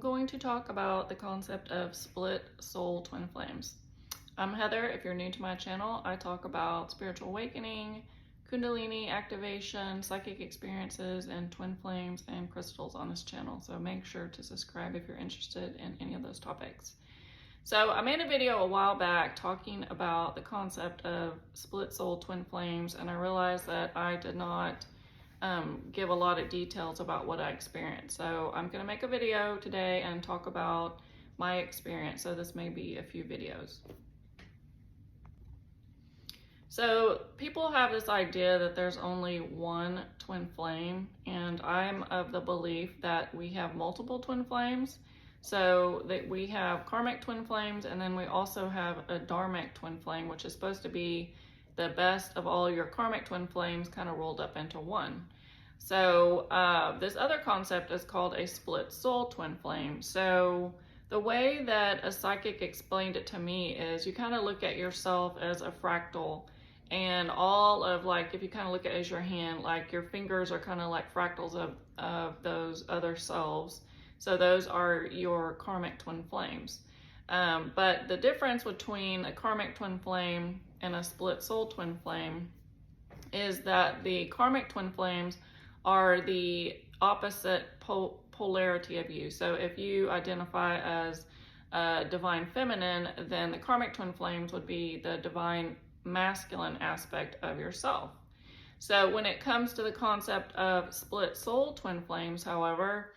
going to talk about the concept of split soul twin flames. I'm Heather. If you're new to my channel, I talk about spiritual awakening, Kundalini activation, psychic experiences, and twin flames and crystals on this channel. So make sure to subscribe if you're interested in any of those topics. So I made a video a while back talking about the concept of split soul twin flames, and I realized that I did not give a lot of details about what I experienced. So I'm going to make a video today and talk about my experience. So this may be a few videos. So people have this idea that there's only one twin flame, and I'm of the belief that we have multiple twin flames. So that we have karmic twin flames, and then we also have a dharmic twin flame, which is supposed to be the best of all your karmic twin flames kind of rolled up into one. So this other concept is called a split soul twin flame. So the way that a psychic explained it to me is you kind of look at yourself as a fractal, and all of, like, if you kind of look at it as your hand, like your fingers are kind of like fractals of those other selves. So those are your karmic twin flames. But the difference between a karmic twin flame and a split soul twin flame is that the karmic twin flames are the opposite polarity of you. So if you identify as divine feminine, then the karmic twin flames would be the divine masculine aspect of yourself. So when it comes to the concept of split soul twin flames, however,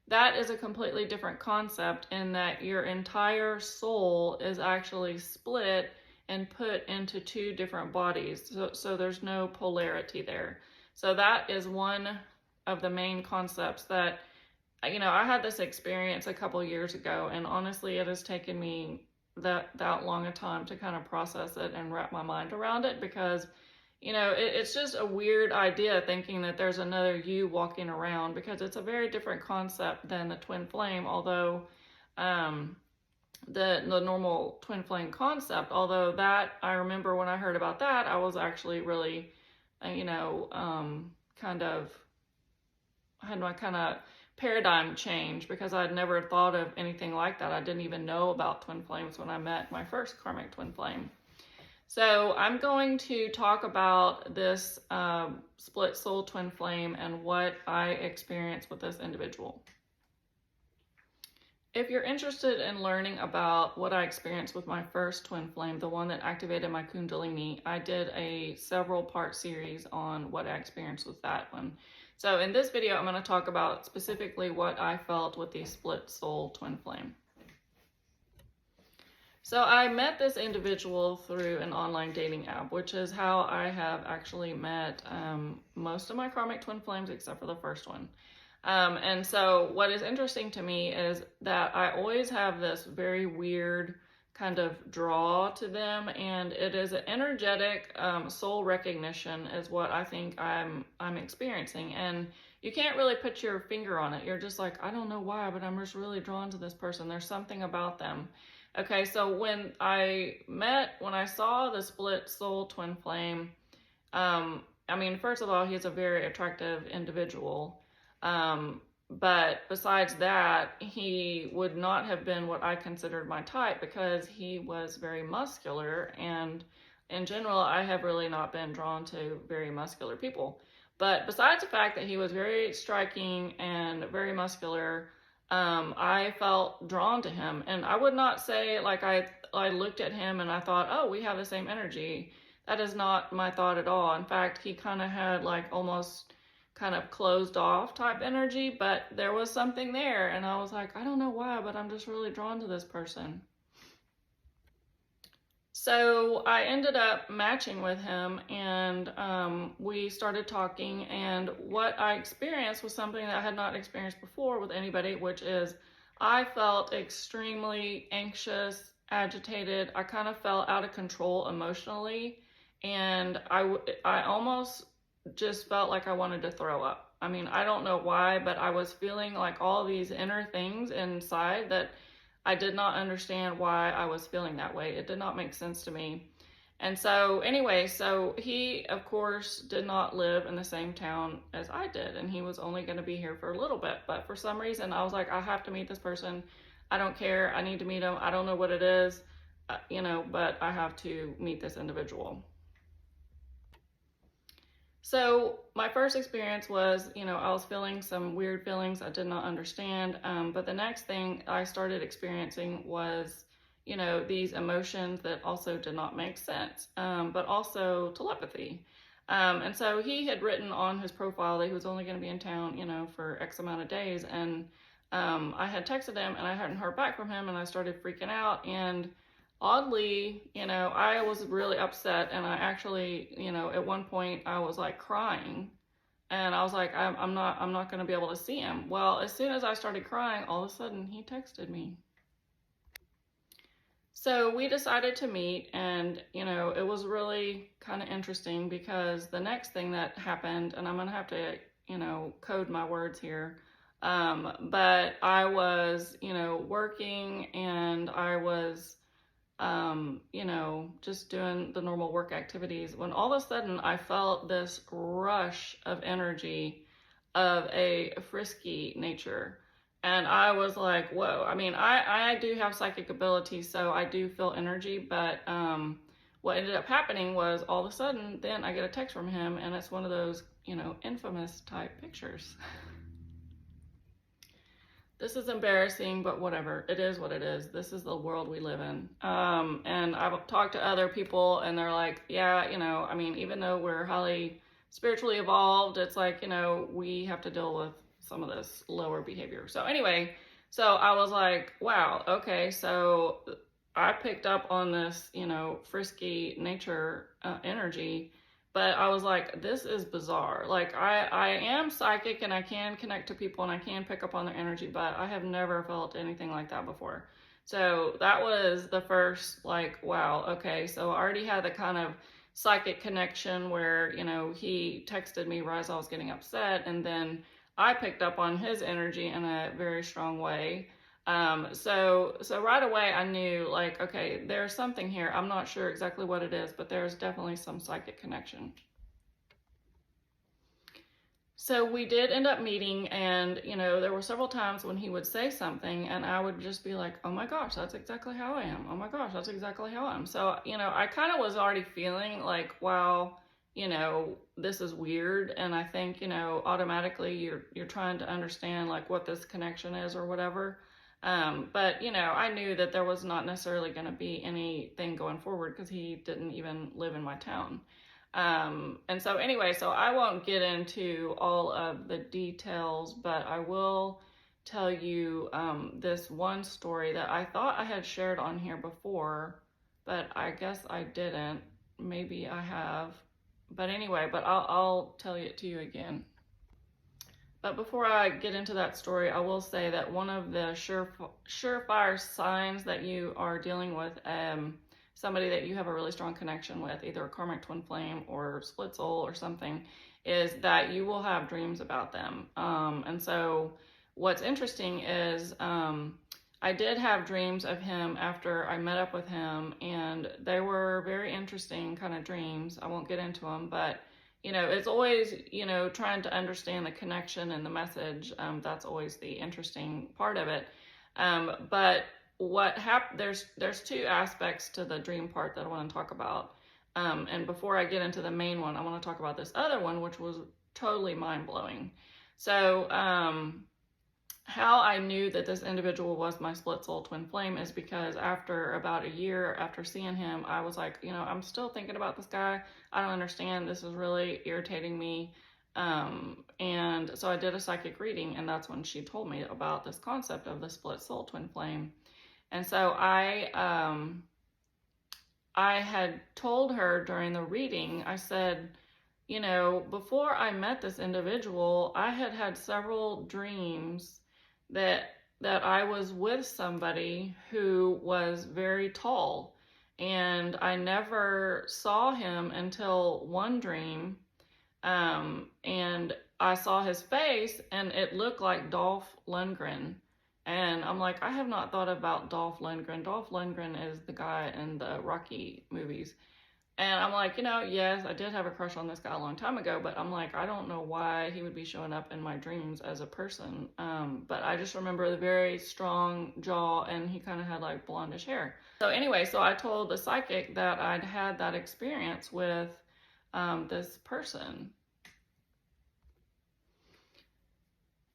that is a completely different concept in that your entire soul is actually split and put into two different bodies. So there's no polarity there. So that is one of the main concepts that, you know, I had this experience a couple years ago, and honestly, it has taken me that long a time to kind of process it and wrap my mind around it, because, you know, it's just a weird idea thinking that there's another you walking around, because it's a very different concept than the twin flame, although the normal twin flame concept, although that, I remember when I heard about that, I was actually really, you know, I had my kind of paradigm change, because I'd never thought of anything like that. I didn't even know about twin flames when I met my first karmic twin flame. So I'm going to talk about this split soul twin flame and what I experienced with this individual. If you're interested in learning about what I experienced with my first twin flame, the one that activated my Kundalini, I did a several part series on what I experienced with that one. So in this video, I'm going to talk about specifically what I felt with the split soul twin flame. So I met this individual through an online dating app, which is how I have actually met most of my karmic twin flames except for the first one. And so what is interesting to me is that I always have this very weird kind of draw to them, and it is an energetic soul recognition is what I think I'm experiencing. And you can't really put your finger on it. You're just like, I don't know why, but I'm just really drawn to this person. There's something about them. Okay, so when I saw the split soul twin flame, I mean, first of all, he's a very attractive individual. But besides that, he would not have been what I considered my type, because he was very muscular, and in general, I have really not been drawn to very muscular people. But besides the fact that he was very striking and very muscular, I felt drawn to him. And I would not say like I looked at him and I thought, oh, we have the same energy. That is not my thought at all. In fact, he kind of had like almost kind of closed off type energy, but there was something there, and I was like, I don't know why, but I'm just really drawn to this person. So I ended up matching with him, and we started talking, and what I experienced was something that I had not experienced before with anybody, which is I felt extremely anxious, agitated. I kind of felt out of control emotionally, and I almost just felt like I wanted to throw up. I mean, I don't know why, but I was feeling like all these inner things inside that I did not understand why I was feeling that way. It did not make sense to me. And so anyway, so he of course did not live in the same town as I did, and he was only going to be here for a little bit. But for some reason I was like, I have to meet this person. I don't care. I need to meet him. I don't know what it is, but I have to meet this individual. So my first experience was, I was feeling some weird feelings I did not understand. But the next thing I started experiencing was, these emotions that also did not make sense, but also telepathy. And so he had written on his profile that he was only going to be in town, for X amount of days. And I had texted him and I hadn't heard back from him, and I started freaking out. And oddly, I was really upset, and I actually, at one point I was like crying, and I was like, I'm not going to be able to see him. Well, as soon as I started crying, all of a sudden he texted me. So we decided to meet, and, it was really kind of interesting because the next thing that happened, and I'm going to have to, code my words here, but I was, working, and I was just doing the normal work activities, when all of a sudden I felt this rush of energy of a frisky nature. And I was like, whoa. I mean, I do have psychic abilities, so I do feel energy, but what ended up happening was all of a sudden then I get a text from him, and it's one of those, infamous type pictures. This is embarrassing, but whatever. It is what it is. This is the world we live in. And I've talked to other people, and they're like, yeah, I mean, even though we're highly spiritually evolved, it's like, we have to deal with some of this lower behavior. So anyway, so I was like, wow, okay. So I picked up on this, frisky nature energy. But I was like, this is bizarre. Like, I am psychic, and I can connect to people, and I can pick up on their energy, but I have never felt anything like that before. So that was the first, like, wow, okay. So I already had the kind of psychic connection where, he texted me right as I was getting upset, and then I picked up on his energy in a very strong way. So right away I knew, like, okay, there's something here. I'm not sure exactly what it is, but there's definitely some psychic connection. So we did end up meeting, and, there were several times when he would say something, and I would just be like, oh my gosh, that's exactly how I am. Oh my gosh, that's exactly how I am. So, I kind of was already feeling like, wow, this is weird. And I think, automatically you're trying to understand, like, what this connection is or whatever. But, I knew that there was not necessarily going to be anything going forward because he didn't even live in my town. And so anyway, so I won't get into all of the details, but I will tell you this one story that I thought I had shared on here before, but I guess I didn't. Maybe I have. But anyway, but I'll tell it to you again. But before I get into that story, I will say that one of the surefire signs that you are dealing with somebody that you have a really strong connection with, either a karmic twin flame or split soul or something, is that you will have dreams about them. And so what's interesting is I did have dreams of him after I met up with him, and they were very interesting kind of dreams. I won't get into them, but it's always, trying to understand the connection and the message. That's always the interesting part of it. But what happened, there's two aspects to the dream part that I want to talk about. And before I get into the main one, I want to talk about this other one, which was totally mind-blowing. So, how I knew that this individual was my split soul twin flame is because after about a year after seeing him, I was like, I'm still thinking about this guy. I don't understand. This is really irritating me. And so I did a psychic reading, and that's when she told me about this concept of the split soul twin flame. And so I had told her during the reading, I said, before I met this individual, I had had several dreams that I was with somebody who was very tall, and I never saw him until one dream, and I saw his face, and it looked like Dolph Lundgren. And I'm like, I have not thought about Dolph Lundgren. Dolph Lundgren is the guy in the Rocky movies. And I'm like, yes, I did have a crush on this guy a long time ago, but I'm like, I don't know why he would be showing up in my dreams as a person. But I just remember the very strong jaw, and he kind of had like blondish hair. So anyway, so I told the psychic that I'd had that experience with this person.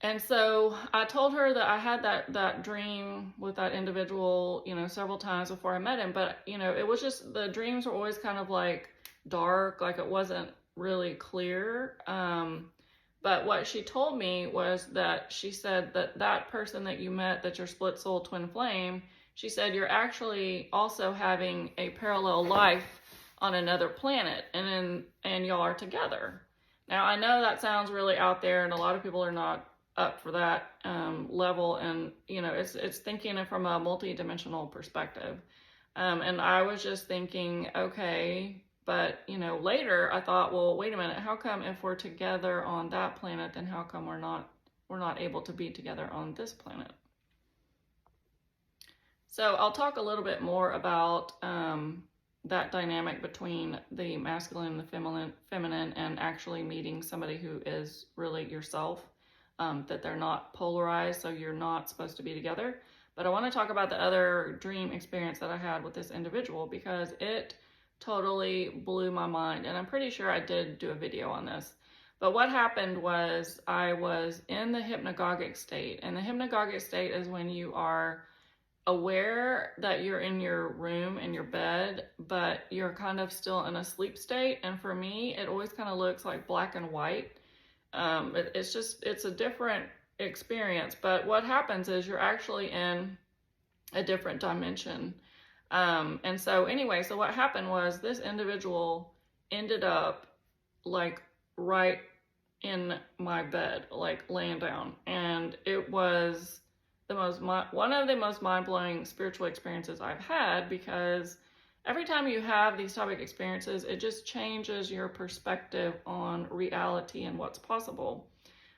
And so I told her that I had that dream with that individual, several times before I met him. But, it was just, the dreams were always kind of like dark, like it wasn't really clear. But what she told me was that she said that person that you met, that's your split soul twin flame, she said you're actually also having a parallel life on another planet, and y'all are together. Now, I know that sounds really out there, and a lot of people are not up for that level, and it's thinking from a multi-dimensional perspective, and I was just thinking, okay, but later I thought, well, wait a minute, how come if we're together on that planet, then how come we're not able to be together on this planet? So I'll talk a little bit more about that dynamic between the masculine and the feminine, and actually meeting somebody who is really yourself. That they're not polarized, so you're not supposed to be together. But I want to talk about the other dream experience that I had with this individual, because it totally blew my mind, and I'm pretty sure I did do a video on this. But what happened was, I was in the hypnagogic state, and the hypnagogic state is when you are aware that you're in your room, in your bed, but you're kind of still in a sleep state. And for me, it always kind of looks like black and white. It's a different experience, but what happens is you're actually in a different dimension. And so anyway, so what happened was, this individual ended up like right in my bed, like laying down. And it was one of the most mind-blowing spiritual experiences I've had, because every time you have these type of experiences, it just changes your perspective on reality and what's possible.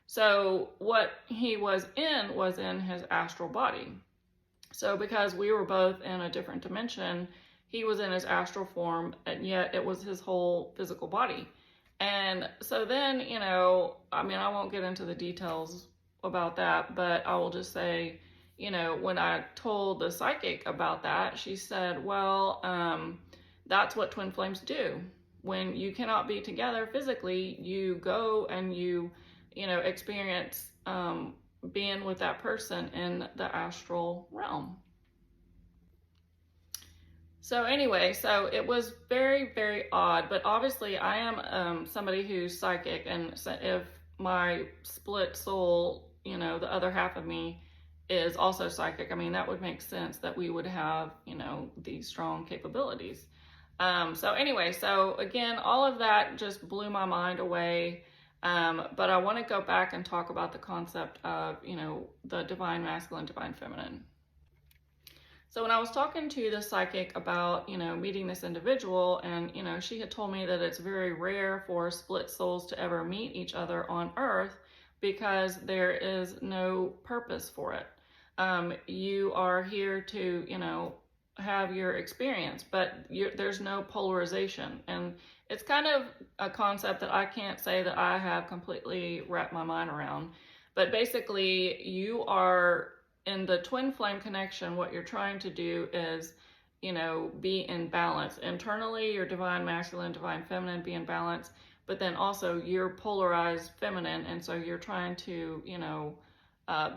So what he was in his astral body. So because we were both in a different dimension, he was in his astral form, and yet it was his whole physical body. And so then, I won't get into the details about that, but I will just say, when I told the psychic about that, she said, well, that's what twin flames do. When you cannot be together physically, you go and you experience being with that person in the astral realm. So anyway, so it was very, very odd, but obviously I am somebody who's psychic, and if my split soul, the other half of me, is also psychic, that would make sense that we would have, these strong capabilities. So anyway, so again, all of that just blew my mind away. But I want to go back and talk about the concept of, the divine masculine, divine feminine. So when I was talking to the psychic about, meeting this individual, and, she had told me that it's very rare for split souls to ever meet each other on Earth, because there is no purpose for it. You are here to, have your experience, but there's no polarization. And it's kind of a concept that I can't say that I have completely wrapped my mind around. But basically, you are in the twin flame connection. What you're trying to do is, be in balance. Internally, your divine masculine, divine feminine, be in balance. But then also you're polarized feminine, and so you're trying to,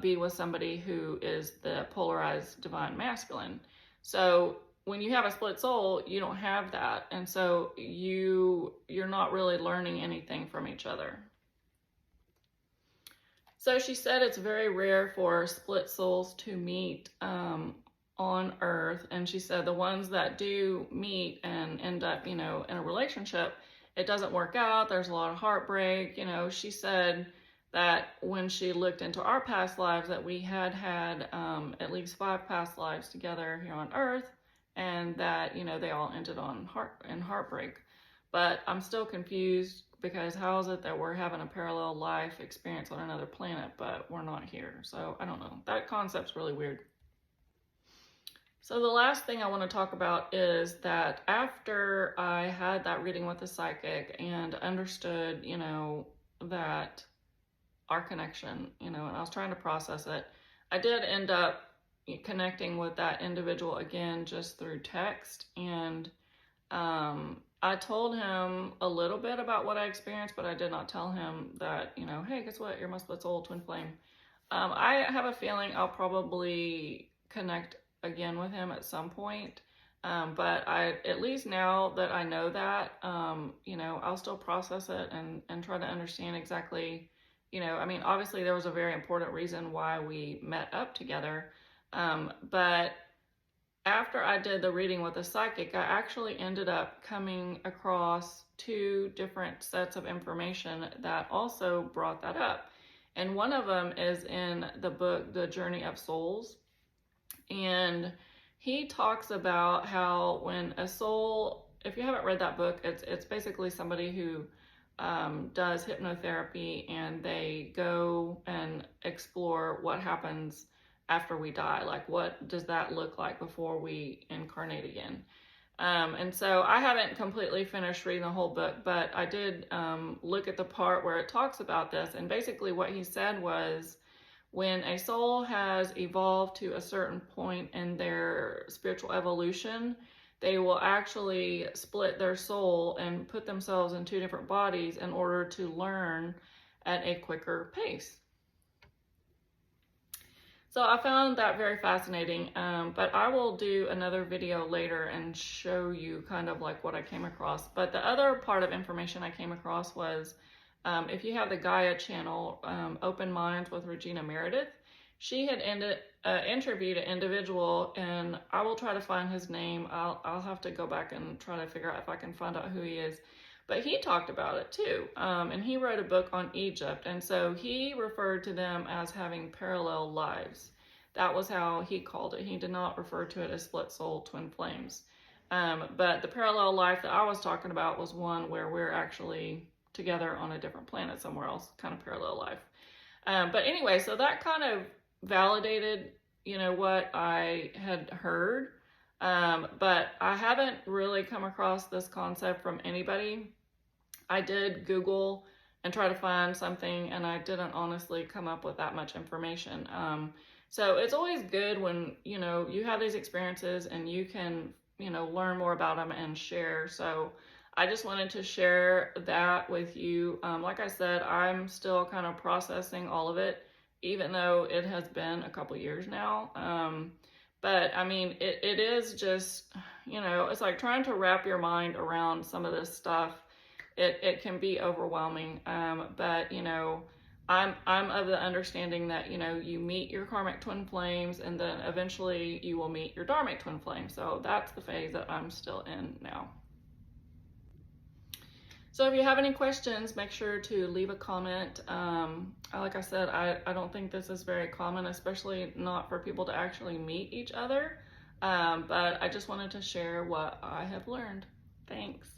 be with somebody who is the polarized divine masculine. So when you have a split soul, you don't have that, and so you're not really learning anything from each other. So she said it's very rare for split souls to meet on Earth, and she said the ones that do meet and end up, in a relationship, it doesn't work out. There's a lot of heartbreak. She said that when she looked into our past lives, that we had at least 5 past lives together here on Earth, and that, they all ended in heartbreak. But I'm still confused, because how is it that we're having a parallel life experience on another planet, but we're not here? So I don't know. That concept's really weird. So the last thing I want to talk about is that after I had that reading with the psychic and understood, that our connection, and I was trying to process it, I did end up connecting with that individual again just through text. And I told him a little bit about what I experienced, but I did not tell him that, hey, guess what? You're my split soul twin flame. I have a feeling I'll probably connect again with him at some point. But at least now that I know that, I'll still process it and try to understand exactly, obviously there was a very important reason why we met up together. But after I did the reading with the psychic, I actually ended up coming across 2 different sets of information that also brought that up. And one of them is in the book, The Journey of Souls. And he talks about how when a soul, if you haven't read that book, it's basically somebody who does hypnotherapy, and they go and explore what happens after we die. Like, what does that look like before we incarnate again? And so I haven't completely finished reading the whole book, but I did look at the part where it talks about this. And basically what he said was, when a soul has evolved to a certain point in their spiritual evolution, they will actually split their soul and put themselves in 2 different bodies in order to learn at a quicker pace. So I found that very fascinating, but I will do another video later and show you kind of like what I came across. But the other part of information I came across was, if you have the Gaia channel, Open Minds with Regina Meredith, she had interviewed an individual, and I will try to find his name. I'll have to go back and try to figure out if I can find out who he is. But he talked about it too, and he wrote a book on Egypt, and so he referred to them as having parallel lives. That was how he called it. He did not refer to it as split soul twin flames. But the parallel life that I was talking about was one where we're actually together on a different planet somewhere else, kind of parallel life. But anyway, so that kind of validated, what I had heard. But I haven't really come across this concept from anybody. I did Google and try to find something, and I didn't honestly come up with that much information. So it's always good when, you have these experiences and you can, learn more about them and share. So I just wanted to share that with you. Like I said, I'm still kind of processing all of it, even though it has been a couple years now. But I mean, it is just, it's like trying to wrap your mind around some of this stuff. It can be overwhelming. But I'm of the understanding that, you meet your karmic twin flames, and then eventually you will meet your dharmic twin flame. So that's the phase that I'm still in now. So if you have any questions, make sure to leave a comment. Like I said, I don't think this is very common, especially not for people to actually meet each other. But I just wanted to share what I have learned. Thanks.